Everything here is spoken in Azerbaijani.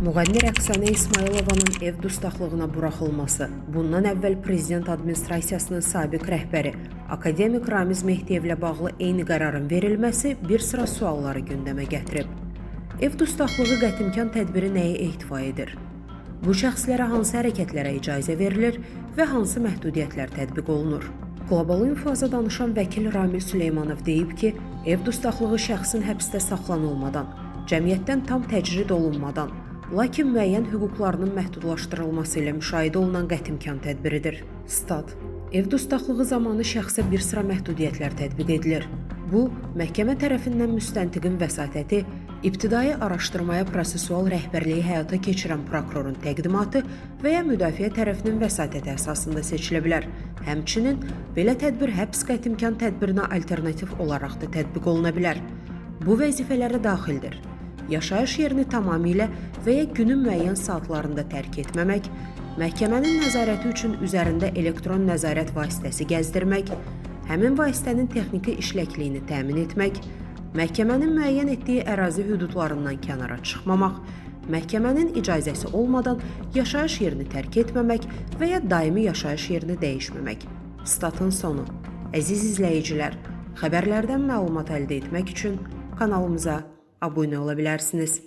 Müğənni Rəqsanə İsmayılovanın ev dustaqlığına buraxılması, bundan əvvəl Prezident Administrasiyasının sabiq rəhbəri akademik Ramiz Mehdiyevlə bağlı eyni qərarın verilməsi bir sıra sualları gündəmə gətirib. Ev dustaqlığı qətimkan tədbiri nəyə ehtiva edir? Bu şəxslərə hansı hərəkətlərə icazə verilir və hansı məhdudiyyətlər tətbiq olunur? Qlobal İnfoza danışan vəkil Ramil Süleymanov deyib ki, ev dustaqlığı şəxsin həbsdə saxlanılmadan, cəmiyyətdən tam təcrid olunmadan, lakin müəyyən hüquqlarının məhdudlaşdırılması ilə müşahidə olunan qətimkan tədbiridir. Stat. Ev dustaqlığı zamanı şəxsə bir sıra məhdudiyyətlər tətbiq edilir. Bu, məhkəmə tərəfindən müstəntiqin vəsatəti, ibtidai araşdırmaya prosesual rəhbərliyi həyata keçirən prokurorun təqdimatı və ya müdafiə tərəfinin vəsatəti əsasında seçilə bilər. Həmçinin, belə tədbir həbs qətimkan tədbirinə alternativ olaraq da tətbiq oluna bilər. Bu vəzifələrə daxildir: yaşayış yerini tamamilə və ya günün müəyyən saatlarında tərk etməmək, məhkəmənin nəzarəti üçün üzərində elektron nəzarət vasitəsi gəzdirmək, həmin vasitənin texniki işləkliyini təmin etmək, məhkəmənin müəyyən etdiyi ərazi hüdudlarından kənara çıxmamaq, məhkəmənin icazəsi olmadan yaşayış yerini tərk etməmək və ya daimi yaşayış yerini dəyişməmək. Statın sonu. Əziz izləyicilər, xəbərlərdən məlumat əldə etmək üçün kanalımıza abunə ola bilərsiniz.